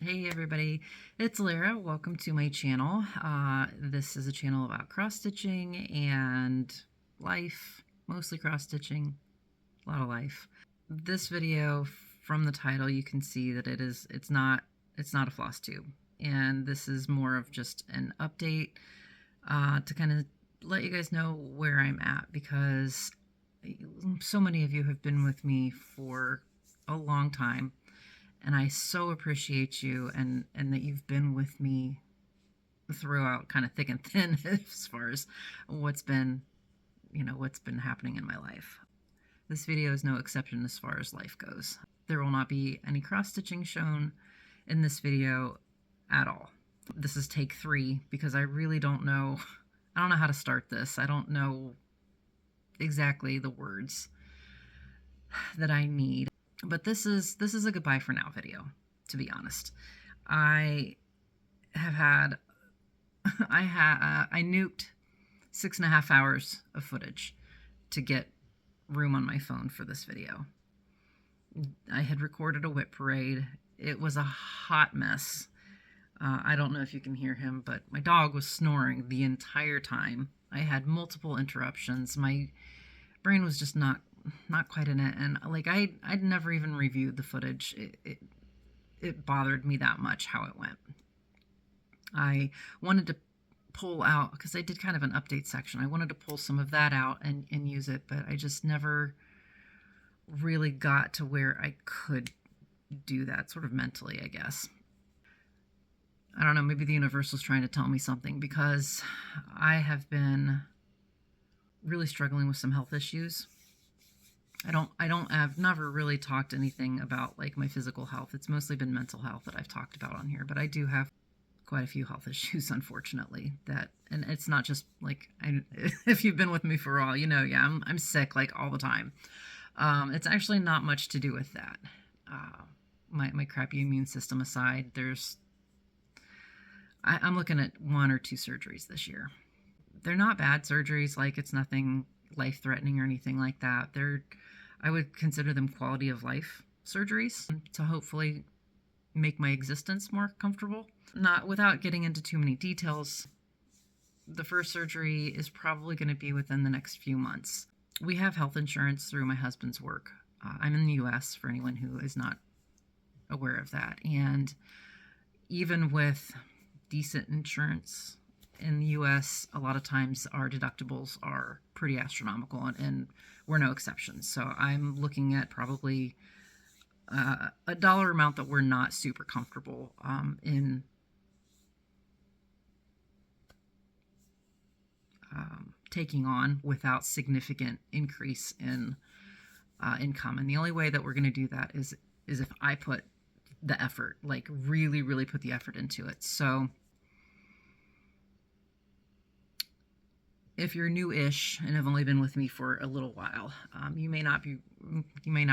Hey everybody, it's Lara. Welcome to my channel. This is a channel about cross-stitching and life, mostly cross-stitching, a lot of life. This video, from the title, you can see that it's not a floss tube, and this is more of just an update to kind of let you guys know where I'm at, because so many of you have been with me for a long time. And I so appreciate you and that you've been with me throughout, kind of thick and thin, as far as what's been happening in my life. This video is no exception as far as life goes. There will not be any cross-stitching shown in this video at all. This is take 3 because I really don't know how to start this. I don't know exactly the words that I need. But this is a goodbye for now video, to be honest. I nuked 6.5 hours of footage to get room on my phone for this video. I had recorded a whip parade. It was a hot mess. I don't know if you can hear him, but my dog was snoring the entire time. I had multiple interruptions. My brain was just not quite in it, and like I'd never even reviewed the footage. It bothered me that much how it went. I wanted to pull out, because I did kind of an update section, I wanted to pull some of that out and use it, but I just never really got to where I could do that, sort of mentally, I guess. I don't know, maybe the universe was trying to tell me something, because I have been really struggling with some health issues. I've never really talked anything about like my physical health. It's mostly been mental health that I've talked about on here, but I do have quite a few health issues, unfortunately, and it's not just like, if you've been with me for a while, you know, yeah, I'm sick like all the time. It's actually not much to do with that. My crappy immune system aside, I'm looking at 1 or 2 surgeries this year. They're not bad surgeries, like it's nothing life-threatening or anything like that. I would consider them quality of life surgeries to hopefully make my existence more comfortable. Not without getting into too many details, the first surgery is probably going to be within the next few months. We have health insurance through my husband's work. I'm in the US, for anyone who is not aware of that. And even with decent insurance in the US, a lot of times our deductibles are pretty astronomical, and we're no exception. So I'm looking at probably a dollar amount that we're not super comfortable in taking on without significant increase in income. And the only way that we're going to do that is if I put the effort, like really, really put the effort into it. So if you're new-ish and have only been with me for a little while, you may not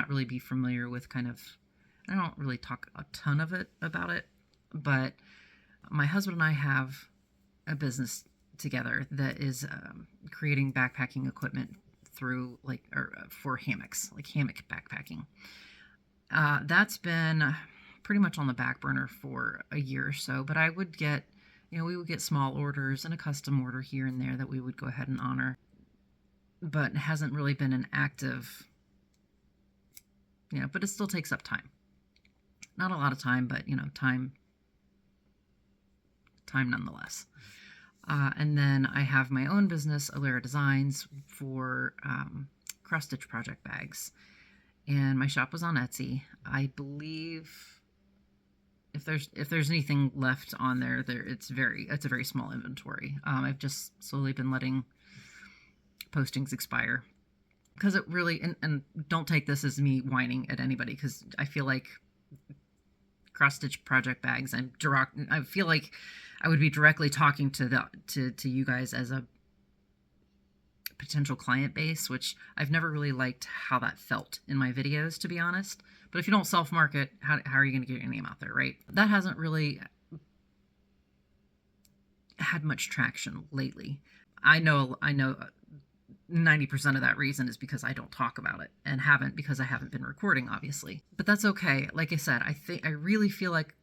really be familiar with kind of, I don't really talk a ton about it, but my husband and I have a business together that is creating backpacking equipment for hammocks, like hammock backpacking. That's been pretty much on the back burner for a year or so, but I would get, we would get small orders and a custom order here and there that we would go ahead and honor, but it hasn't really been an active, but it still takes up time. Not a lot of time, but, time nonetheless. And then I have my own business, Ailarra Designs, for cross-stitch project bags. And my shop was on Etsy. I believe if there's anything left on there, it's a very small inventory. I've just slowly been letting postings expire, because it really, and don't take this as me whining at anybody, because I feel like cross-stitch project bags, I feel like I would be directly talking to you guys as a potential client base, which I've never really liked how that felt in my videos, to be honest. But if you don't self-market, how are you going to get your name out there, right? That hasn't really had much traction lately. I know 90% of that reason is because I don't talk about it, and because I haven't been recording, obviously. But that's okay. Like I said, I really feel like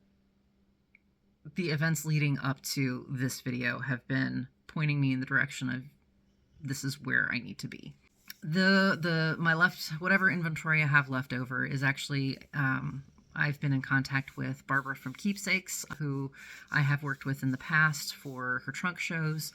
the events leading up to this video have been pointing me in the direction of this is where I need to be. My whatever inventory I have left over is actually, I've been in contact with Barbara from Keepsakes, who I have worked with in the past for her trunk shows.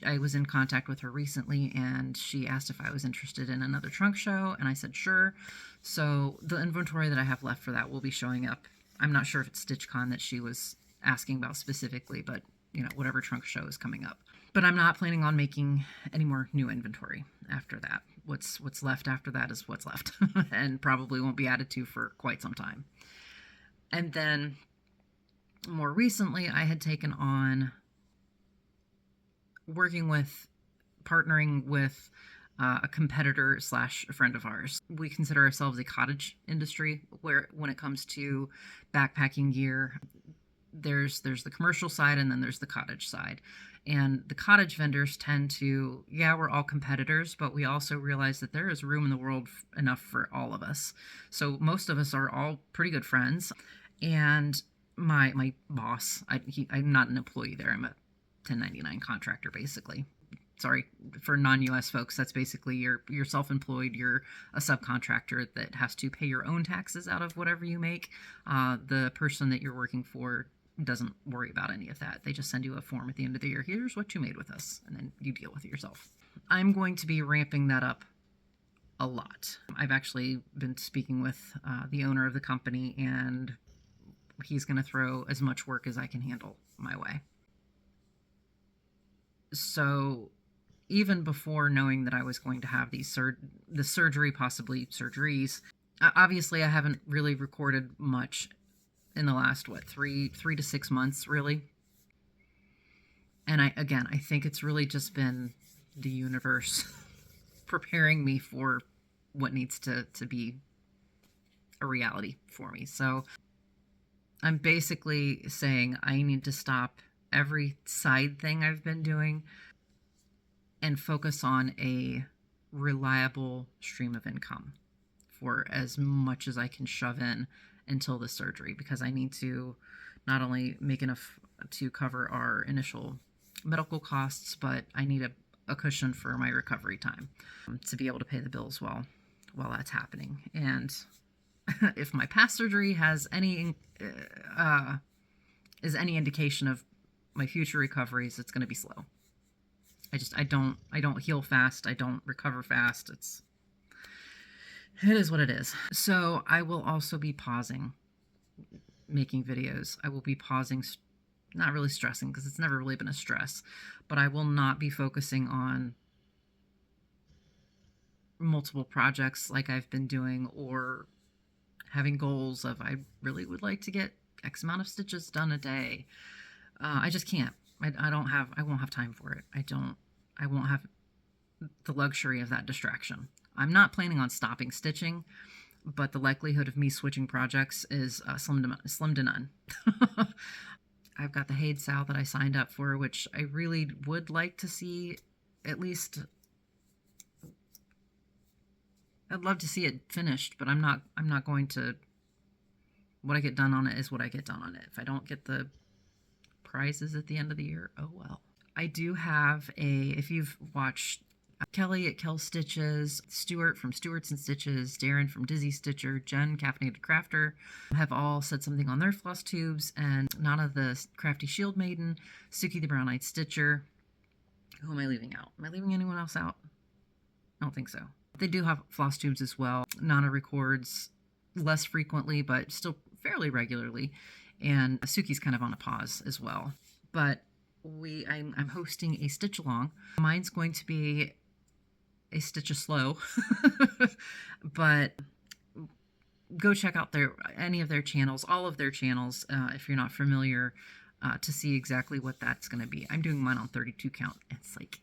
I was in contact with her recently, and she asked if I was interested in another trunk show, and I said sure. So the inventory that I have left for that will be showing up. I'm not sure if it's StitchCon that she was asking about specifically, but whatever trunk show is coming up. But I'm not planning on making any more new inventory after that. What's left after that is what's left and probably won't be added to for quite some time. And then more recently, I had taken on partnering with a competitor / a friend of ours. We consider ourselves a cottage industry where when it comes to backpacking gear, there's the commercial side and then there's the cottage side. And the cottage vendors tend to, we're all competitors, but we also realize that there is room in the world enough for all of us. So most of us are all pretty good friends. And my boss, I'm not an employee there. I'm a 1099 contractor, basically. Sorry, for non-US folks, that's basically you're self-employed. You're a subcontractor that has to pay your own taxes out of whatever you make. The person that you're working for doesn't worry about any of that. They just send you a form at the end of the year. Here's what you made with us, and then you deal with it yourself. I'm going to be ramping that up a lot. I've actually been speaking with the owner of the company, and he's going to throw as much work as I can handle my way. So even before knowing that I was going to have the surgery, possibly surgeries, obviously I haven't really recorded much in the last, 3 to 6 months, really. And I think it's really just been the universe preparing me for what needs to be a reality for me. So I'm basically saying I need to stop every side thing I've been doing and focus on a reliable stream of income for as much as I can shove in until the surgery, because I need to not only make enough to cover our initial medical costs, but I need a cushion for my recovery time to be able to pay the bills while that's happening. And if my past surgery has any is any indication of my future recoveries, it's going to be slow. I don't heal fast. I don't recover fast. It is what it is. So I will also be pausing making videos. I will be pausing, not really stressing because it's never really been a stress, but I will not be focusing on multiple projects like I've been doing, or having goals of I really would like to get X amount of stitches done a day. I just can't. I won't have time for it. I won't have the luxury of that distraction. I'm not planning on stopping stitching, but the likelihood of me switching projects is slim to none. I've got the Haid Sal that I signed up for, which I really would like to see at least. I'd love to see it finished, but I'm not going to. What I get done on it is what I get done on it. If I don't get the prizes at the end of the year, oh well. I do have if you've watched Kelly at Kel Stitches, Stuart from Stuarts and Stitches, Darren from Dizzy Stitcher, Jen, Caffeinated Crafter, have all said something on their Flosstubes, and Nana the Crafty Shield Maiden, Suki the Brown-Eyed Stitcher. Who am I leaving out? Am I leaving anyone else out? I don't think so. They do have Flosstubes as well. Nana records less frequently, but still fairly regularly, and Suki's kind of on a pause as well. But I'm hosting a stitch along. Mine's going to be a stitch a slow, but go check out any of their channels, all of their channels, if you're not familiar, to see exactly what that's going to be. I'm doing mine on 32 count. It's like,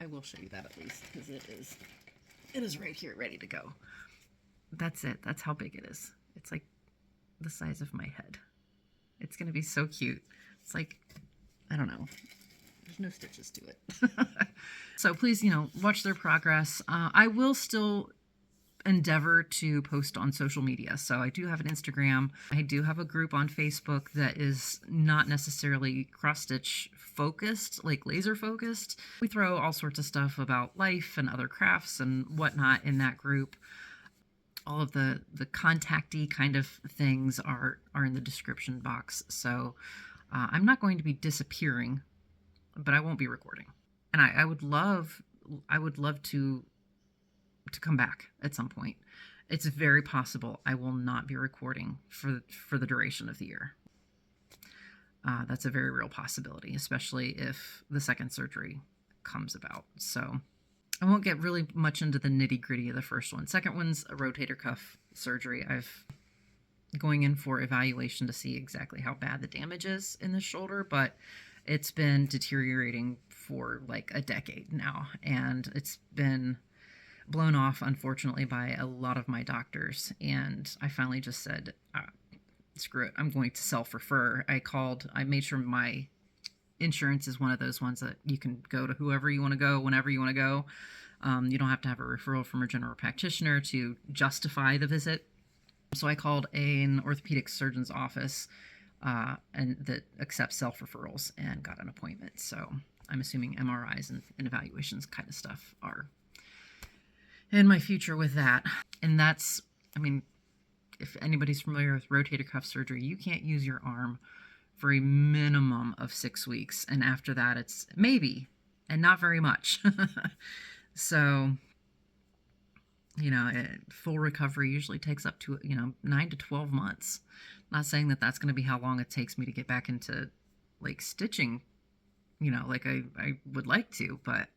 I will show you that at least, because it is right here, ready to go. That's it. That's how big it is. It's like the size of my head. It's going to be so cute. It's like, I don't know. There's no stitches to it. So please, watch their progress. I will still endeavor to post on social media. So I do have an Instagram. I do have a group on Facebook that is not necessarily cross-stitch focused, like laser focused. We throw all sorts of stuff about life and other crafts and whatnot in that group. All of the contacty kind of things are in the description box. So I'm not going to be disappearing, but I won't be recording. And I would love to come back at some point. It's very possible I will not be recording for the duration of the year. That's a very real possibility, especially if the second surgery comes about. So I won't get really much into the nitty-gritty of the first one. Second one's a rotator cuff surgery. I've going in for evaluation to see exactly how bad the damage is in the shoulder, but it's been deteriorating for like a decade now, and it's been blown off, unfortunately, by a lot of my doctors. And I finally just said, screw it, I'm going to self-refer. I made sure my insurance is one of those ones that you can go to whoever you want to go, whenever you want to go. You don't have to have a referral from a general practitioner to justify the visit. So I called an orthopedic surgeon's office and that accepts self-referrals and got an appointment. So I'm assuming MRIs and evaluations kind of stuff are in my future with that. And that's, I mean, if anybody's familiar with rotator cuff surgery, you can't use your arm for a minimum of 6 weeks. And after that, it's maybe, and not very much. So, full recovery usually takes up to, 9 to 12 months. Not saying that that's going to be how long it takes me to get back into like stitching, like I would like to, but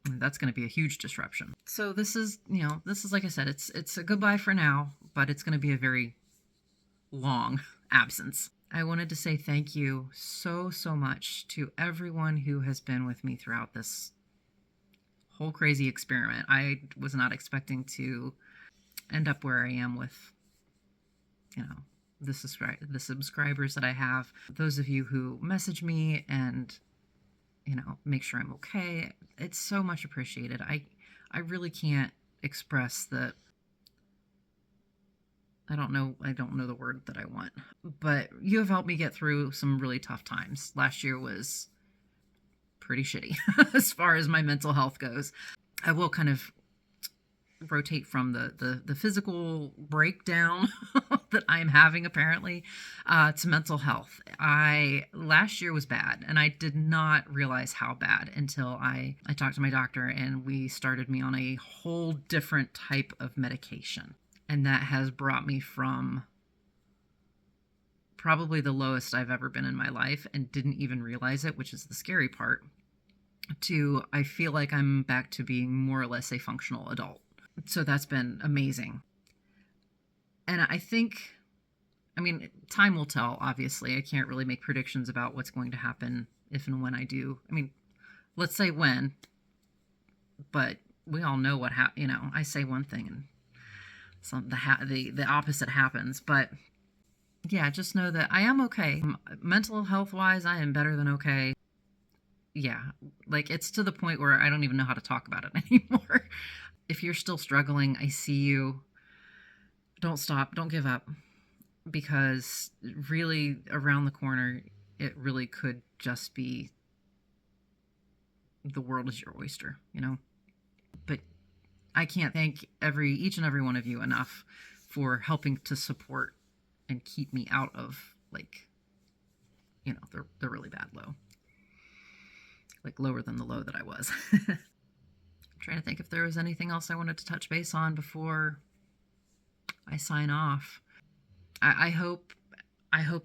that's going to be a huge disruption. So this is, like I said, it's a goodbye for now, but it's going to be a very long absence. I wanted to say thank you so much to everyone who has been with me throughout this whole crazy experiment. I was not expecting to end up where I am with, the subscribers that I have. Those of you who message me and make sure I'm okay. It's so much appreciated. I really can't express the, I don't know the word that I want, but you have helped me get through some really tough times. Last year was pretty shitty as far as my mental health goes. I will kind of rotate from the physical breakdown that I'm having apparently to mental health. Last year was bad, and I did not realize how bad until I talked to my doctor and we started me on a whole different type of medication. And that has brought me from probably the lowest I've ever been in my life and didn't even realize it, which is the scary part, to I feel like I'm back to being more or less a functional adult. So that's been amazing. And I think, time will tell, obviously. I can't really make predictions about what's going to happen if and when I do. Let's say when, but we all know what happens. I say one thing and the opposite happens. But yeah, just know that I am okay. Mental health wise, I am better than okay. Yeah, like it's to the point where I don't even know how to talk about it anymore. If you're still struggling, I see you. Don't stop. Don't give up. Because really, around the corner, it really could just be the world is your oyster, But I can't thank each and every one of you enough for helping to support and keep me out of, the really bad low. Like lower than the low that I was. I'm trying to think if there was anything else I wanted to touch base on before I sign off. I hope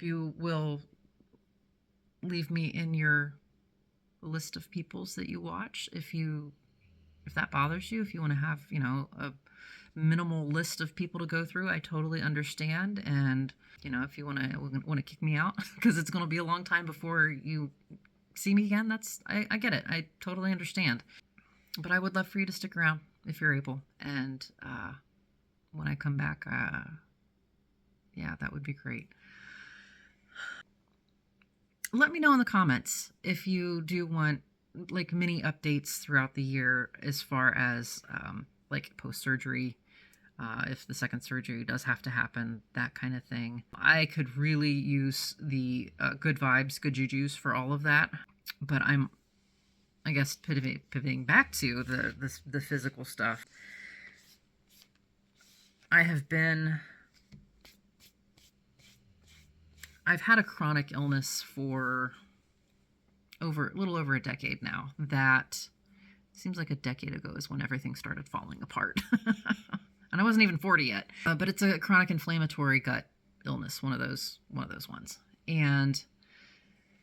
you will leave me in your list of peoples that you watch if that bothers you. If you want to have, a minimal list of people to go through, I totally understand. And, if you want to kick me out because it's going to be a long time before you see me again, I get it. I totally understand. But I would love for you to stick around if you're able. And when I come back, yeah, that would be great. Let me know in the comments if you do want mini updates throughout the year as far as post-surgery if the second surgery does have to happen, that kind of thing. I could really use the good vibes, good jujus for all of that. But I guess, pivoting back to the physical stuff. I've had a chronic illness for a little over a decade now. That seems like a decade ago is when everything started falling apart. And I wasn't even 40 yet. But it's a chronic inflammatory gut illness, one of those ones. And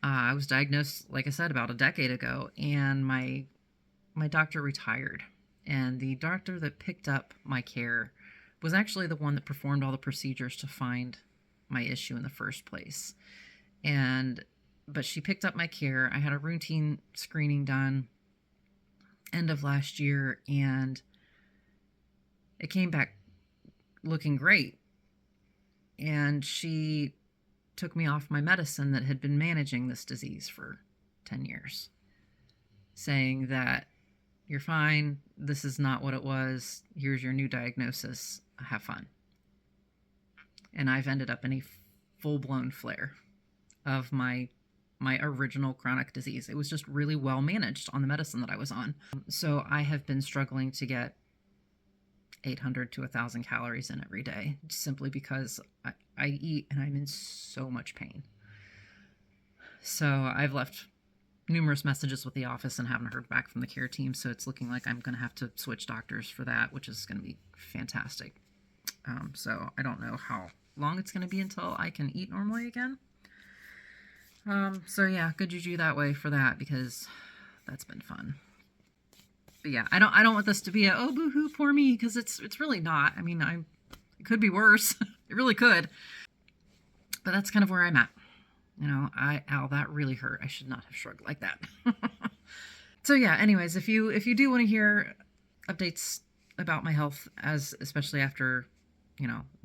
I was diagnosed, like I said, about a decade ago, and my doctor retired. And the doctor that picked up my care was actually the one that performed all the procedures to find my issue in the first place. But she picked up my care. I had a routine screening done end of last year, and it came back looking great. And she took me off my medicine that had been managing this disease for 10 years, saying that you're fine. This is not what it was. Here's your new diagnosis. Have fun. And I've ended up in a full-blown flare of my original chronic disease. It was just really well managed on the medicine that I was on. So I have been struggling to get 800 to 1,000 calories in every day, simply because I eat and I'm in so much pain. So I've left numerous messages with the office and haven't heard back from the care team. So it's looking like I'm going to have to switch doctors for that, which is going to be fantastic. So I don't know how long it's going to be until I can eat normally again. So yeah, good juju that way for that, because that's been fun. But yeah, I don't want this to be a, oh, boo-hoo, poor me, because it's really not. I mean, it could be worse. It really could. But that's kind of where I'm at. You know, ow, that really hurt. I should not have shrugged like that. So yeah, anyways, if you do want to hear updates about my health, especially after,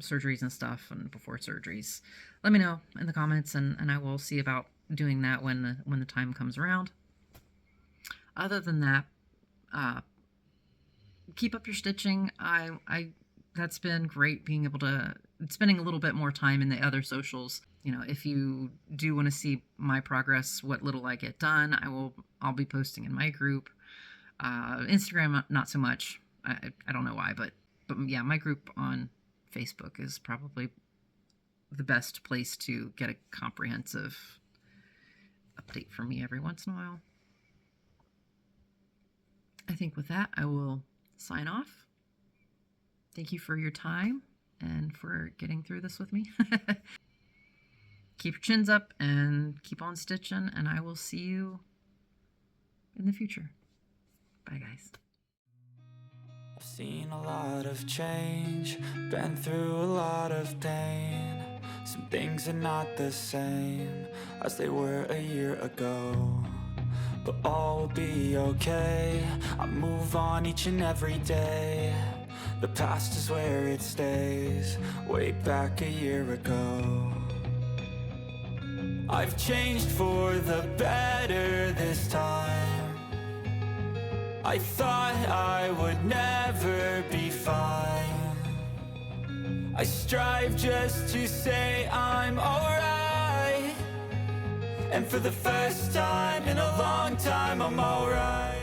surgeries and stuff and before surgeries, let me know in the comments, and I will see about doing that when the time comes around. Other than that, keep up your stitching. That's been great, being able to spending a little bit more time in the other socials. If you do want to see my progress, what little I get done, I'll be posting in my group. Instagram, not so much. I don't know why, but yeah, my group on Facebook is probably the best place to get a comprehensive update from me every once in a while. I think with that, I will sign off. Thank you for your time and for getting through this with me. Keep your chins up and keep on stitching, and I will see you in the future. Bye, guys. I've seen a lot of change, been through a lot of pain. Some things are not the same as they were a year ago, but all will be okay. I move on each and every day. The past is where it stays, way back a year ago. I've changed for the better this time. I thought I would never be fine. I strive just to say I'm alright, and for the first time in a long time I'm alright.